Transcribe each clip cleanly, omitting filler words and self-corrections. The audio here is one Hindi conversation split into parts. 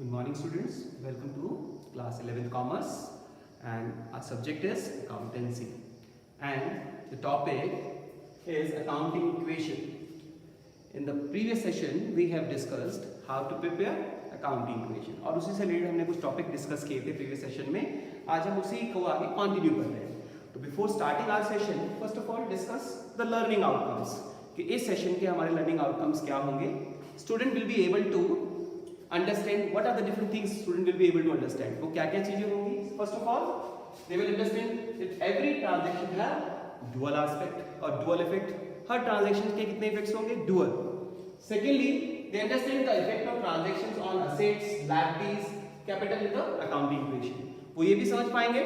Good morning students, welcome to class 11th commerce and our subject is accountancy and the topic is accounting equation. In the previous session we have discussed how to prepare accounting equation और उसी से रिलेटेड हमने कुछ टॉपिक डिस्कस किए थे प्रीवियस सेशन में. आज हम उसी को आगे कंटिन्यू कर रहे हैं. तो before starting our session first of all discuss the learning outcomes कि इस सेशन के हमारे लर्निंग आउटकम्स क्या होंगे. Student will be able to understand what are the different things student will be able to understand. वो क्या क्या चीजें होंगी. First of all they will understand that every transaction have dual aspect और dual effect. हर transaction के कितने effects होंगे? Dual. Secondly they understand the effect of transactions on assets, liabilities, capital in the accounting equation. वो ये भी समझ पाएंगे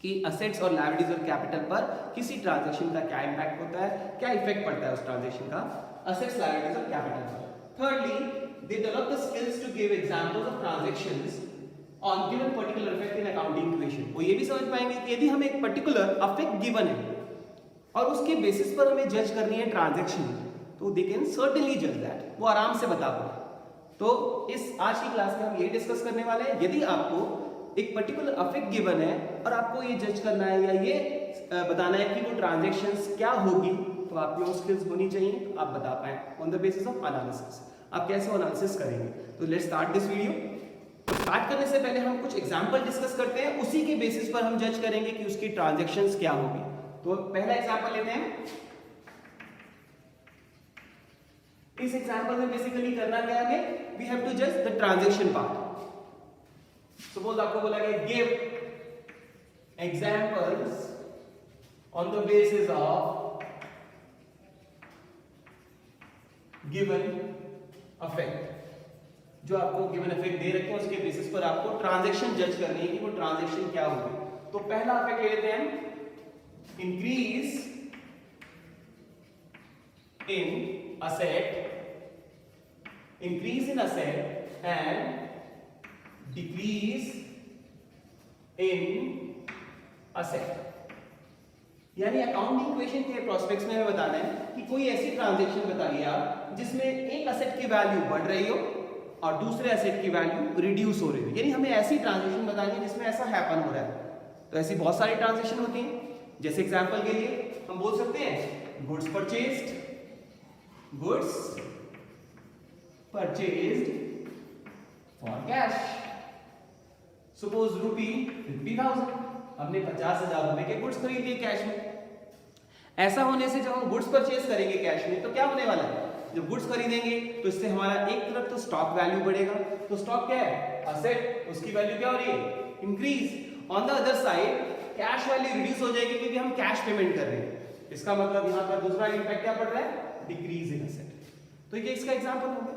कि assets और liabilities और capital पर किसी transaction का क्या impact होता है, क्या effect पड़ता है उस transaction का assets, liabilities और capital पर. Thirdly they develop the skills to give examples of transactions on given particular effect in accounting equation. वो ये भी समझ पाएंगे कि यदि हमें एक particular effect given है और उसके बेसिस पर हमें जज करनी है ट्रांजैक्शन तो they can certainly judge that. वो आराम से बता पाए. तो इस आज की क्लास में हम ये डिस्कस करने वाले हैं. यदि आपको एक पर्टिकुलर अफेक्ट गिवन है और आपको ये जज करना है या ये बताना है कि वो ट्रांजैक्शंस क्या होगी तो आपकी वो स्किल्स होनी चाहिए. आप बता पाए on the basis of analysis. आप कैसे एनालिसिस करेंगे. तो let's start this video. Start करने से पहले हम कुछ एग्जांपल डिस्कस करते हैं. उसी के बेसिस पर हम जज करेंगे कि उसकी ट्रांजैक्शंस क्या होगी. तो पहला एग्जांपल लेते हैं. इस एग्जांपल में बेसिकली करना क्या है, वी हैव टू जज द ट्रांजैक्शन पार्ट. सपोज आपको बोला गया give examples on the basis of given affect. जो आपको गिवन अफेक्ट दे रखे हैं उसके बेसिस पर आपको ट्रांजैक्शन जज करनी है कि वो ट्रांजैक्शन क्या होगी. तो पहला अफेक्ट ले लेते हैं increase in asset and decrease in asset. यानी अकाउंटिंग इक्वेशन के प्रोस्पेक्ट्स में हमें बताना है कि कोई ऐसी ट्रांजैक्शन बताइए आप जिसमें एक एसेट की वैल्यू बढ़ रही हो और दूसरे एसेट की वैल्यू रिड्यूस हो रही हो. यानी हमें ऐसी ट्रांजैक्शन बतानी है जिसमें ऐसा हैपन हो रहा है. तो ऐसी बहुत सारी ट्रांजैक्शन होती हैं. जैसे एग्जांपल के लिए हम बोल सकते हैं goods purchased for cash. Suppose ₹50,000 हमने 50,000 रुपए के गुड्स खरीद लिए कैश में. ऐसा होने से जब हम गुड्स परचेज करेंगे कैश में तो क्या होने वाला है, जब गुड्स खरीदेंगे तो इससे हमारा एक तरफ तो स्टॉक वैल्यू बढ़ेगा. तो स्टॉक क्या है, असेट. उसकी वैल्यू क्या हो रही है, increase. On the other side cash value reduce हो जाएगी क्योंकि हम कैश पेमेंट कर रहे हैं. इसका मतलब यहां पर दूसरा इंपैक्ट क्या पड़ रहा है, डिक्रीज इन असेट. तो ये इसका एग्जांपल हो गया.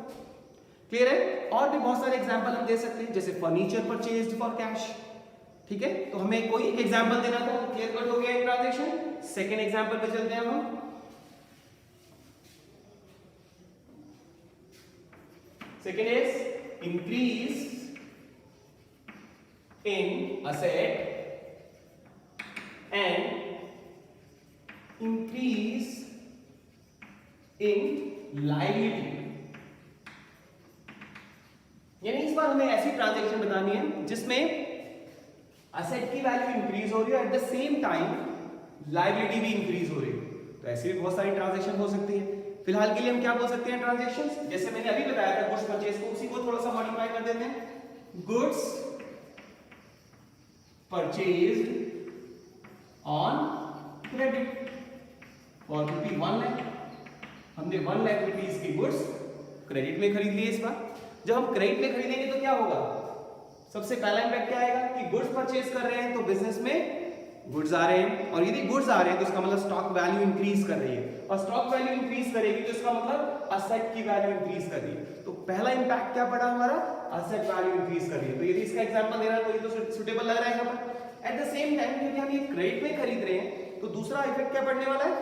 क्लियर है. और भी बहुत सारे एग्जांपल हम दे सकते हैं जैसे फर्नीचर परचेज्ड फॉर कैश. ठीक है. तो हमें कोई एक एग्जांपल देना था, क्लियर कट हो गया एक ट्रांजैक्शन. सेकंड एग्जांपल पे चलते हैं हम. Second is increase in asset and increase in liability. यानी इस बार हमें ऐसी ट्रांजैक्शन बतानी है जिसमें असेट की वैल्यू इंक्रीज हो रही है at the same time liability भी इंक्रीज हो रही है. तो ऐसी भी बहुत सारी ट्रांजैक्शन हो सकती है. फिलहाल के लिए हम क्या बोल सकते हैं ट्रांजैक्शंस, जैसे मैंने अभी बताया था गुड्स परचेज को, उसी को थोड़ा सा मॉडिफाई कर देते हैं. Goods purchased on credit for ₹1 lakh. हमने 1 लाख रुपीस की गुड्स क्रेडिट में खरीद लिए. इस बार जब हम क्रेडिट में खरीदेंगे तो क्या होगा, सबसे पहला इंपैक्ट क्या आएगा कि गुड्स परचेज कर रहे हैं तो बिजनेस में गुड्स आ रहे हैं. और यदि गुड्स आ रहे हैं तो इसका मतलब स्टॉक वैल्यू इंक्रीज कर रही है. और स्टॉक वैल्यू इंक्रीज करेगी तो इसका मतलब असेट की वैल्यू इंक्रीज कर रही है. तो पहला इंपैक्ट क्या पड़ा हमारा, असेट वैल्यू इंक्रीज कर रही है. तो यदि इसका एग्जांपल देना है तो ये तो सुटेबल लग रहा है यहाँ पर. एट द सेम टाइम क्योंकि हम ये क्रेडिट में खरीद रहे हैं तो दूसरा इफेक्ट क्या पड़ने वाला है,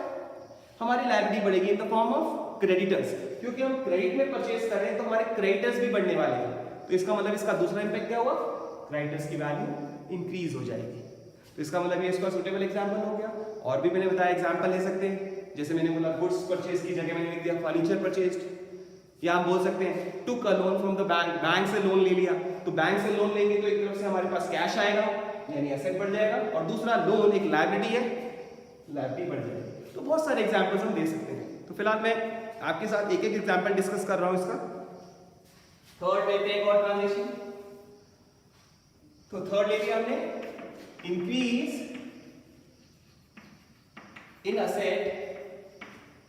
हमारी लायबिलिटी बढ़ेगी in the form of creditors. क्योंकि हम क्रेडिट में परचेज कर रहे हैं तो हमारे क्रेडिटर्स भी बढ़ने वाले हैं. तो इसका मतलब इसका दूसरा इंपैक्ट क्या हुआ, क्रेडिटर्स की वैल्यू इंक्रीज हो जाएगी. तो इसका मतलब ये इसका सुटेबल एग्जांपल हो गया. और भी मैंने बताया एग्जांपल ले सकते हैं, जैसे मैंने बोला गुड्स परचेज की जगह मैंने लिख दिया फर्नीचर परचेज्ड. या हम बोल सकते हैं took a loan from the bank, bank से लोन ले लिया। तो बैंक से लोन लेंगे तो एक तरफ से हमारे पास कैश आएगा यानी एसेट बढ़ जाएगा, और दूसरा लोन एक लायबिलिटी है, लायबिलिटी बढ़ जाएगी। तो बहुत सारे एग्जांपल्स हम दे सकते हैं। तो फिलहाल मैं आपके साथ एक एक एग्जांपल डिस्कस कर रहा हूं इसका। थर्ड लेते हैं एक और ट्रांजेक्शन। तो थर्ड ले लिया हमने, increase in asset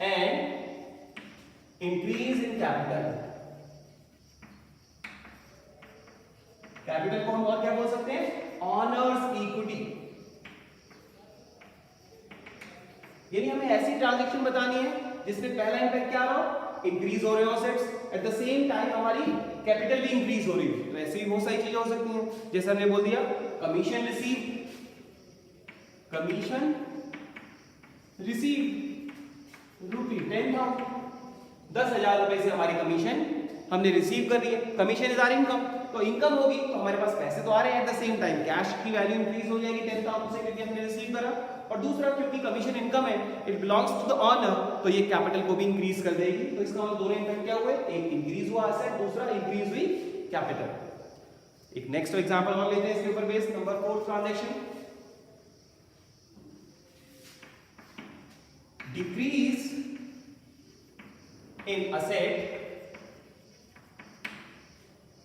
and increase in capital. Capital को हम और क्या बोल सकते हैं, ऑनर्स इक्विटी। यानी हमें ऐसी ट्रांजैक्शन बतानी है जिसमें पहला इंपैक्ट क्या रहा, इंक्रीज हो रहे हो assets, at the same time हमारी कैपिटल भी इंक्रीज हो रही है। तो ऐसी बहुत सारी चीजें हो सकती हैं, जैसे हमने बोल दिया कमीशन रिसीव, कमीशन रिसीव रुपी 10,000, 10,000 रुपए से हमारी कमीशन हमने रिसीव कर रही है। कमीशन इज आर इनकम, तो इनकम होगी तो हमारे पास पैसे तो आ रहे हैं, at the same time cash की वैल्यू इंक्रीज हो जाएगी 10,000 से, क्योंकि हमने रिसीव करा। और दूसरा क्योंकि कमीशन इनकम है, it belongs to the owner, तो ये कैपिटल को भी इंक्रीज कर देगी। तो इसका मतलब दोनों इम्पैक्ट क्या हुए, एक इंक्रीज हुआ एसेट, दूसरा इंक्रीज हुई कैपिटल। एक नेक्स्ट एग्जांपल और लेते हैं इसके ऊपर based. Number 4 transaction, decrease in asset,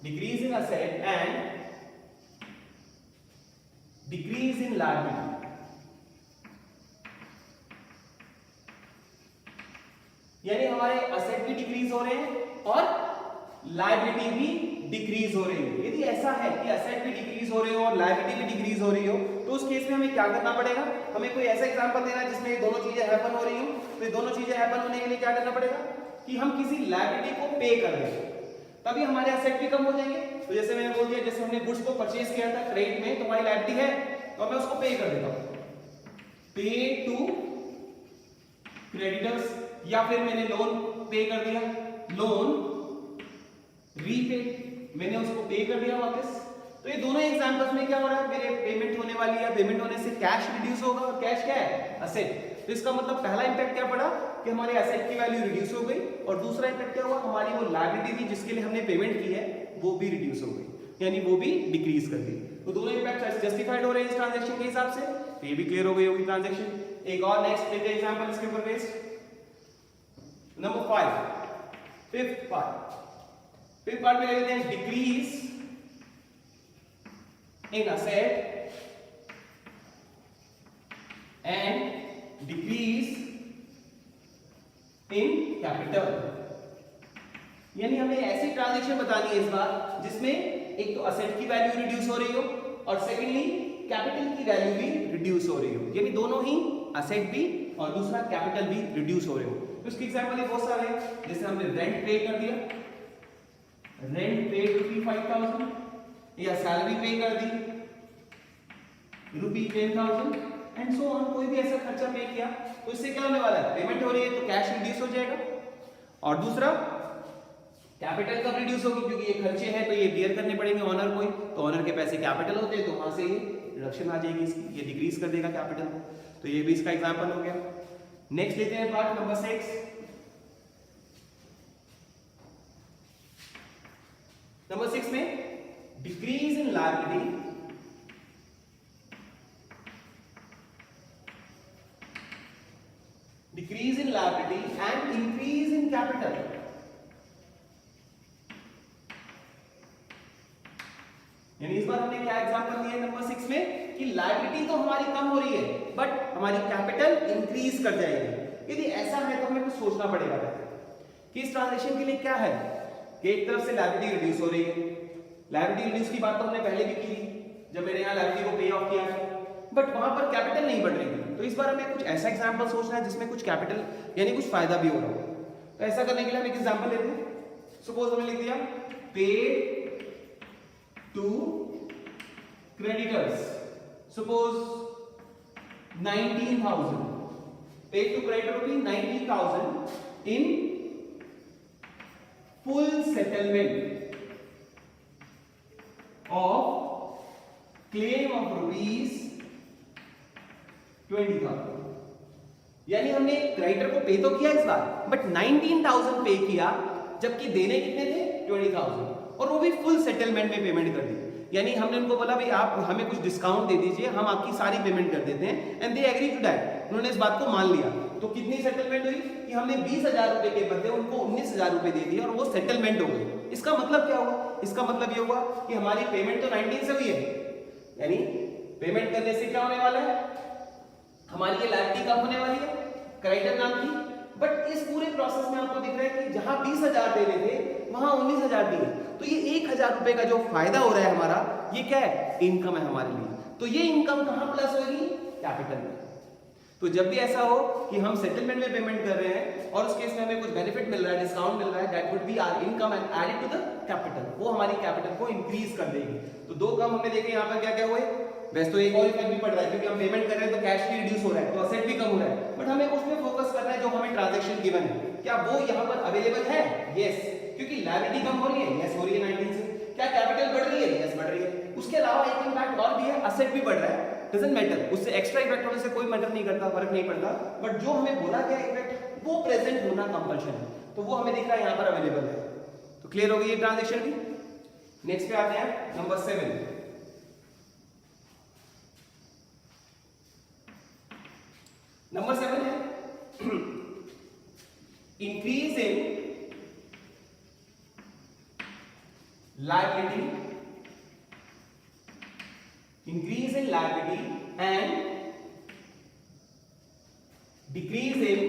decrease in asset and decrease in liability। यानी हमारे असेट भी डिक्रीज हो रहे हैं और लायबिलिटी भी डिक्रीज हो रही है। यदि ऐसा है कि असेट भी डिक्रीज हो रहे हो और लायबिलिटी भी डिक्रीज हो रही हो, तो उस केस में हमें क्या करना पड़ेगा, हमें कोई ऐसा एग्जांपल देना है जिसमें ये दोनों चीजें हैपन हो रही हो। तो ये दोनों चीजें हैपन होने के लिए क्या करना पड़ेगा कि हम किसी लायबिलिटी को पे कर दें, तभी हमारे असेट भी कम हो जाएंगे। तो जैसे मैंने बोल दिया, जैसे हमने गुड्स को परचेज किया था क्रेडिट में, तो हमारी लायबिलिटी है तो मैं उसको पे कर देता हूं, पे टू क्रेडिटर्स, या फिर मैंने लोन पे कर दिया, लोन रीपे, मैंने उसको पे कर दिया वापस। तो ये दोनों एग्जांपल्स में क्या हो रहा है, मेरे पेमेंट होने वाली है, पेमेंट होने से कैश रिड्यूस होगा, और कैश क्या है, असेट। तो इसका मतलब पहला इंपैक्ट क्या पड़ा कि हमारे एसेट की वैल्यू रिड्यूस हो गई, और दूसरा इंपैक्ट क्या हुआ, हमारी वो लायबिलिटी थी जिसके लिए हमने पेमेंट की है वो भी रिड्यूस हो गई, यानी वो भी डिक्रीज कर गई। तो दोनों इंपैक्ट जस्टिफाइड हो रहे हैं इस ट्रांजैक्शन के हिसाब से। तो ये भी क्लियर हो गई होगी ट्रांजैक्शन। एक और नेक्स्ट लेते हैं एग्जांपल इसके ऊपर बेस्ड। नंबर 5, फिफ्थ पार्ट में लेते हैं decrease in asset and decrease in capital. यानी हमें ऐसी ट्रांजैक्शन बतानी है इस बार जिसमें एक तो असेट की वैल्यू रिड्यूस हो रही हो और सेकेंडली कैपिटल की वैल्यू भी रिड्यूस हो रही हो, यानी दोनों ही असेट भी और दूसरा कैपिटल भी रिड्यूस हो रहे हो। तो इसके एग्जांपल ये बहुत सारे हैं, जैसे हमने रेंट पे कर दिया, रेंट पे रुपी 5,000, या सैलरी पे कर दी रुपी 10,000 एंड सो ऑन। कोई भी ऐसा खर्चा पे किया तो इससे क्या होने वाला है, पेमेंट हो रही है तो कैश रिड्यूस हो जाएगा, और दूसरा कैपिटल कब रिड्यूस होगी, क्योंकि ये खर्चे हैं तो ये बियर करने पड़ेंगे ऑनर को, तो ऑनर के पैसे कैपिटल होते हैं तो वहां से ये रिडक्शन आ जाएगी इसकी, ये डिक्रीज कर देगा कैपिटल को। तो ये भी इसका एग्जांपल हो गया। नेक्स्ट लेते हैं पार्ट नंबर 6। नंबर 6 में decrease in liability and increase in capital. यानी इस बार हमने क्या एग्जांपल दिया नंबर 6 में कि लायबिलिटी तो हमारी कम हो रही है बट हमारी कैपिटल इंक्रीज कर जाएगी। यदि ऐसा है तो हमें कुछ सोचना पड़ेगा कि इस ट्रांजैक्शन के लिए क्या है कि एक तरफ से लायबिलिटी रिड्यूस हो रही है। लायबिलिटी रिड्यूस की बात तो हमने पहले भी की थी जब मैंने यहाँ लायबिलिटी को पे ऑफ किया था, बट वहां पर कैपिटल नहीं बढ़ रही थी। तो इस बार हमें कुछ ऐसा एग्जांपल सोचना है जिसमें कुछ कैपिटल यानी कुछ फायदा भी हो रहा हो। तो ऐसा करने के लिए हम एक एग्जांपल लेते हैं। सपोज हमने लिख दिया पे to creditors, suppose 19,000, pay to creditor rupee 19,000 in full settlement of claim of rupees 20,000। यानी हमने क्रेडिटर को पे तो किया इस बार, बट 19,000 पे किया जबकि देने कितने थे 20,000, और वो भी फुल सेटलमेंट में पेमेंट कर दी। यानी हमने उनको बोला भाई आप हमें कुछ डिस्काउंट दे दीजिए, हम आपकी सारी पेमेंट कर देते हैं, and they agree to that, उन्होंने इस बात को मान लिया। तो कितनी सेटलमेंट हुई कि हमने 20,000 रुपए के बदले उनको 19,000 रुपए दे दिए और वो सेटलमेंट हो गई। इसका मतलब क्या हुआ? इसका मतलब ये हुआ कि हमारी पेमेंट तो 19 से हुई है, यानी पेमेंट करने से क्या होने वाला है, हमारी ये लायबिलिटी कब होने वाली है, क्रेडिटर नाम की। बट इस पूरे प्रोसेस में आपको दिख रहा है कि जहां 20,000 देने थे वहां 19,000 दिए, तो ये 1,000 रुपए का जो फायदा हो रहा है हमारा, ये क्या है, इनकम है हमारे लिए। तो ये इनकम कहां प्लस होगी, कैपिटल में। तो जब भी ऐसा हो कि हम सेटलमेंट में पेमेंट कर रहे हैं और उस केस में हमें कुछ बेनिफिट मिल रहा है, डिस्काउंट मिल रहा है, that would be our income and added to the capital, वो हमारी कैपिटल को इंक्रीज कर देगी। तो दो काम हमने देखे यहाँ पर क्या क्या हुए। वैसे तो एक और इफेक्ट भी पड़ रहा है क्योंकि हम पेमेंट कर रहे हैं तो कैश भी रिड्यूस हो रहा है, तो असेट भी कम हो रहा है, बट हमें उसमें फोकस करना है जो हमें ट्रांजैक्शन गिवन है, क्या वो यहाँ पर अवेलेबल है, यस, क्योंकि लायबिलिटी कम हो रही है, यस हो रही है 19 से, क्या कैपिटल बढ़ रही है, यस बढ़ रही है। उसके अलावा एक इम्पैक्ट और भी है, असेट भी बढ़ रहा है, डजंट मैटर, उससे एक्स्ट्रा इफेक्ट होने से कोई मैटर नहीं करता, फर्क नहीं पड़ता, बट जो हमें बोला गया इफेक्ट वो प्रेजेंट होना कंपल्शन है, तो वो हमें दिख रहा है यहाँ पर अवेलेबल है। तो क्लियर हो गई ये ट्रांजैक्शन भी। नेक्स्ट पे आते हैं नंबर 7। नंबर 7 है increase in liability, increase in liability and decrease in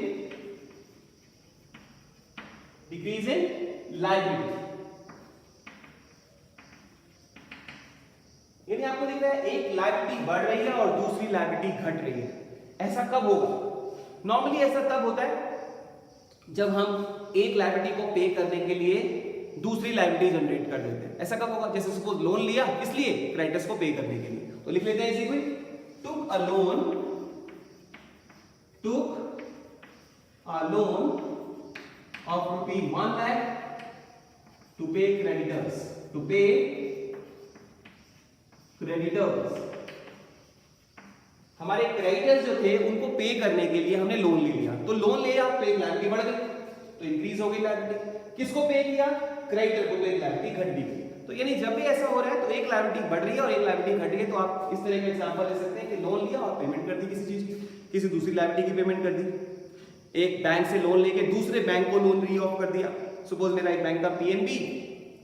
liability। यानी आपको दिख रहा है एक लायबिलिटी बढ़ रही है और दूसरी लायबिलिटी घट रही है। ऐसा कब होगा? नॉर्मली ऐसा तब होता है जब हम एक लायबिलिटी को पे करने के लिए दूसरी लायबिलिटी जनरेट कर देते हैं। ऐसा कब होगा? जैसे सपोज लोन लिया, किस लिए? क्रेडिटर्स को पे करने के लिए, तो लिख लेते हैं इसी को, took a loan of rupee 1 lakh to pay creditors, हमारे क्रेडिटर्स जो थे उनको पे करने के लिए हमने लोन ले लिया, तो लोन लिया तो एक लायबिलिटी बढ़ गई, तो इंक्रीज हो गई लायबिलिटी। किसको पे किया? क्रेडिटर को, तो एक लायबिलिटी घट भी गई। तो यानी जब भी ऐसा हो रहा है तो एक लायबिलिटी बढ़ रही है और एक लायबिलिटी घट रही है, तो आप इस तरह का एग्जांपल ले सकते हैं कि लोन लिया और पेमेंट कर दी किसी चीज की, किसी दूसरी लायबिलिटी की पेमेंट कर दी। एक बैंक से लोन लेके दूसरे बैंक को लोन री ऑफ कर दिया। सपोज मेरा एक बैंक का पीएनबी,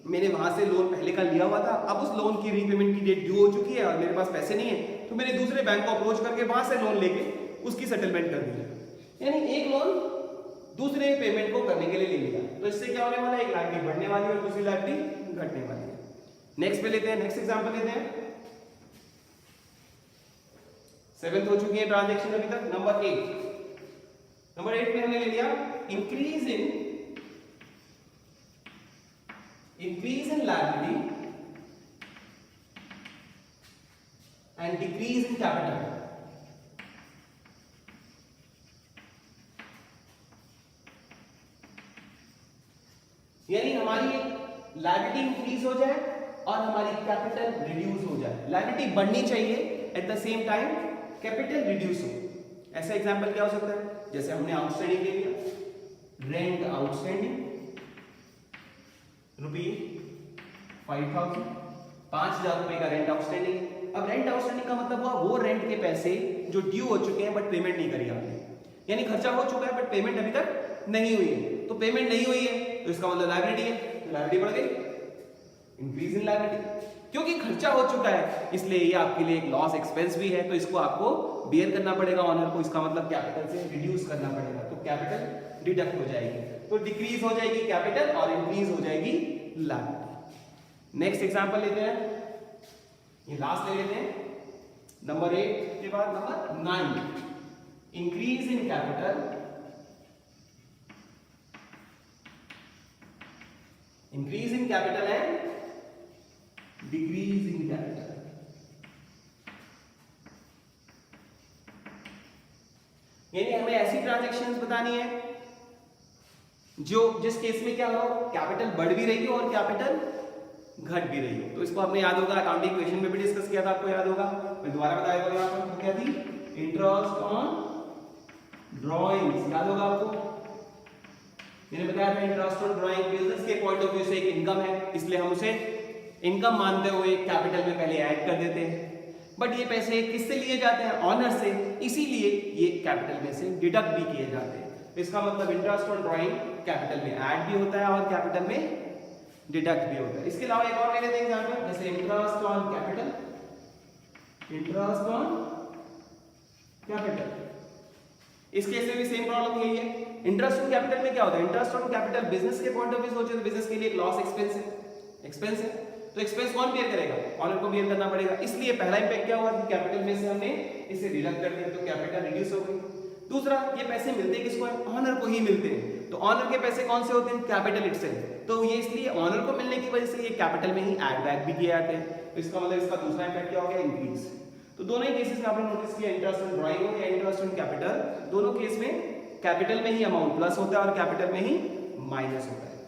मैंने वहां से लोन पहले का लिया हुआ था, अब उस लोन की रीपेमेंट की डेट ड्यू हो चुकी है और मेरे पास पैसे नहीं है, तो मैंने दूसरे बैंक को अप्रोच करके वहां से लोन लेके उसकी सेटलमेंट कर दी। यानी एक लोन दूसरे पेमेंट को करने के लिए ले लिया, तो इससे क्या होने वाला है, एक लायबिलिटी बढ़ने वाली है और दूसरी लायबिलिटी घटने वाली है। नेक्स्ट पे लेते हैं, नेक्स्ट एग्जांपल लेते हैं। 7th हो चुकी है ट्रांजैक्शन अभी तक। नंबर 8 में हमने ले लिया increase in liability and decrease in capital. यानी हमारी लायबिलिटी इंक्रीज हो जाए और हमारी कैपिटल रिड्यूस हो जाए। लायबिलिटी बढ़नी चाहिए, at the same time capital reduce हो। ऐसा एग्जांपल क्या हो सकता है? जैसे हमने आउटस्टैंडिंग ले लिया, रेंट आउटस्टैंडिंग रुपये 5,000, 5,000 रुपए का रेंट आउटस्टैंडिंग है। अब रेंट आउटस्टैंडिंग का मतलब हुआ वो रेंट के पैसे जो ड्यू हो चुके हैं बट पेमेंट नहीं करी आपने, यानी खर्चा हो चुका है बट पेमेंट अभी तक नहीं हुई है। तो पेमेंट नहीं हुई है तो इसका मतलब लायबिलिटी है, तो लायबिलिटी बढ़ गई, इंक्रीज इन लायबिलिटी। क्योंकि खर्चा हो चुका है इसलिए ये आपके लिए एक लॉस एक्सपेंस भी है, तो इसको आपको बियर करना पड़ेगा ऑनर को। इसका मतलब कैपिटल से रिड्यूस करना पड़ेगा, तो कैपिटल डिडक्ट हो जाएगी, तो डिक्रीज हो जाएगी कैपिटल और इंक्रीज हो जाएगी लायबिलिटी। नेक्स्ट एग्जांपल लेते हैं, ये लास्ट ले लेते हैं। नंबर 8 के बाद number 9, increase in capital, increase in capital and decrease in capital. यानी हमें ऐसी ट्रांजैक्शंस बतानी है जो जिस केस में क्या हो, कैपिटल बढ़ भी रही हो और कैपिटल घट भी रही हो। तो इसको आपने याद होगा, अकाउंटिंग इक्वेशन में भी डिस्कस किया था, आपको याद होगा, मैं दोबारा बताया यहाँ पर तो क्या थी, इंटरेस्ट ऑन ड्रॉइंग्स, याद होगा आपको, मैंने बताया था इंटरेस्ट ऑन ड्राइंग बिजनेस के पॉइंट ऑफ व्यू से एक इनकम है, इसलिए हम उसे इनकम मानते हुए कैपिटल में पहले ऐड कर देते हैं। बट ये पैसे किससे लिए जाते हैं? ऑनर से, इसीलिए ये कैपिटल में से डिडक्ट भी किए जाते हैं। तो इसका मतलब इंटरेस्ट ऑन ड्राइंग कैपिटल में ऐड भी होता है और कैपिटल में डिडक्ट भी होता है। इसके अलावा एक और ले लेते हैं एग्जांपल, जैसे interest on capital, interest on capital. इस केस में भी सेम प्रॉब्लम यही है। इंटरेस्ट ऑन कैपिटल में क्या होता है? इंटरेस्ट ऑन कैपिटल बिजनेस के पॉइंट ऑफ व्यू से सोचे तो बिजनेस के लिए एक लॉस एक्सपेंस है, तो एक्सपेंस कौन बेयर करेगा? ऑनर को बेयर करना पड़ेगा। इसलिए पहला इंपैक्ट क्या हुआ कि कैपिटल में से हमने इसे डिडक्ट कर दिया, तो कैपिटल रिड्यूस हो गई। दूसरा, ये पैसे मिलते किसको है? ऑनर को ही मिलते हैं। तो ऑनर के पैसे कौन से होते हैं? Capital itself. तो ये इसलिए ऑनर को मिलने की वजह से ये कैपिटल में ही ऐड बैक भी किए जाते हैं। तो इसका मतलब इसका दूसरा इंपैक्ट क्या हो गया? इंक्रीज। तो दोनों ही केसेस में आपने नोटिस किया, इंटरेस्ट ऑन ड्राइंग हो या इंटरेस्ट ऑन कैपिटल, दोनों केस में कैपिटल में ही अमाउंट प्लस होता है और कैपिटल में ही माइनस होता है।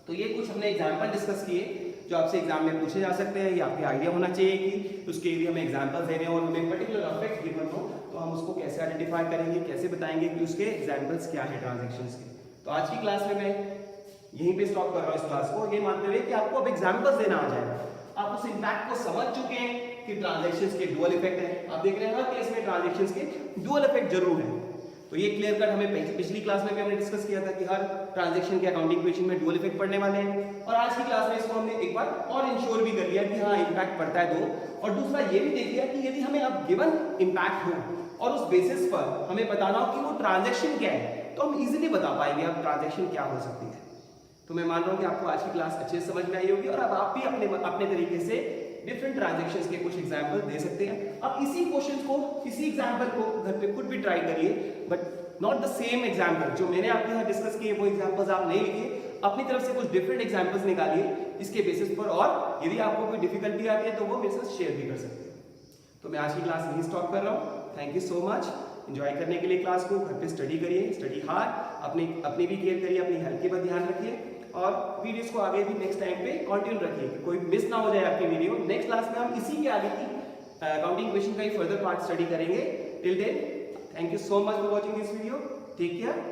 तो ये कुछ हमने एग्जांपल डिस्कस किए जो आपसे एग्जाम में पूछे जा सकते हैं। ये आपके आइडिया होना चाहिए कि उसके लिए हमें एग्जांपल दे रहे हैं और हमें पर्टिकुलर अफेक्ट गिवन हो तो हम उसको कैसे आइडेंटिफाई करेंगे, कैसे बताएंगे कि उसके एग्जांपल्स क्या है ट्रांजैक्शंस के। तो आज की क्लास में मैं यहीं पे स्टॉप कर रहा हूँ इस क्लास को, ये मानते हुए कि आपको अब एग्जांपल्स देना आ जाएगा। आप उस इंपैक्ट को समझ चुके हैं कि ट्रांजैक्शंस के डुअल इफेक्ट है। आप देख रहे हैं हर केस में ट्रांजैक्शंस के डुअल इफेक्ट जरूर है। तो ये क्लियर कट हमें पिछली क्लास में भी हमने डिस्कस किया था कि हर ट्रांजैक्शन के अकाउंटिंग इक्वेशन में डुअल इफेक्ट पड़ने वाले हैं। और आज की क्लास में इसको हमने एक बार और इंश्योर भी कर लिया कि हाँ इंपैक्ट पड़ता है दो। और दूसरा ये भी देख लिया कि यदि हमें अब गिवन इंपैक्ट हो और उस बेसिस पर हमें बताना हो कि वो ट्रांजैक्शन क्या है, तो हम इजीली बता पाएंगे अब ट्रांजैक्शन क्या हो सकती है। तो मैं मान रहा हूँ कि आपको आज की क्लास अच्छे से समझ में आई होगी और अब आप भी अपने तरीके से डिफरेंट ट्रांजैक्शंस के कुछ एग्जांपल दे सकते हैं। अब इसी क्वेश्चन को, इसी एग्जांपल को घर पे खुद भी ट्राई करिए, but not the same example जो मैंने आपके साथ डिस्कस किए वो एग्जांपल्स आप नहीं लिखिए, अपनी तरफ से कुछ डिफरेंट एग्जांपल्स निकालिए इसके बेसिस पर। और यदि आपको कोई डिफिकल्टी आती है तो वो मेरे साथ शेयर भी कर सकते हैं। तो मैं आज की क्लास यहीं स्टॉप कर रहा हूँ। Thank you so much. Enjoy करने के लिए क्लास को, घर पे स्टडी करिए, स्टडी हार्ड, अपनी भी केयर करिए, अपनी हेल्थ के पर ध्यान रखिए और वीडियोस को आगे भी नेक्स्ट टाइम पे कंटिन्यू रखिए, कोई मिस ना हो जाए आपकी वीडियो। नेक्स्ट क्लास में हम इसी के आगे की अकाउंटिंग इक्वेशन का ही फर्दर पार्ट स्टडी करेंगे। Till then, thank you so much for watching this video. Take care.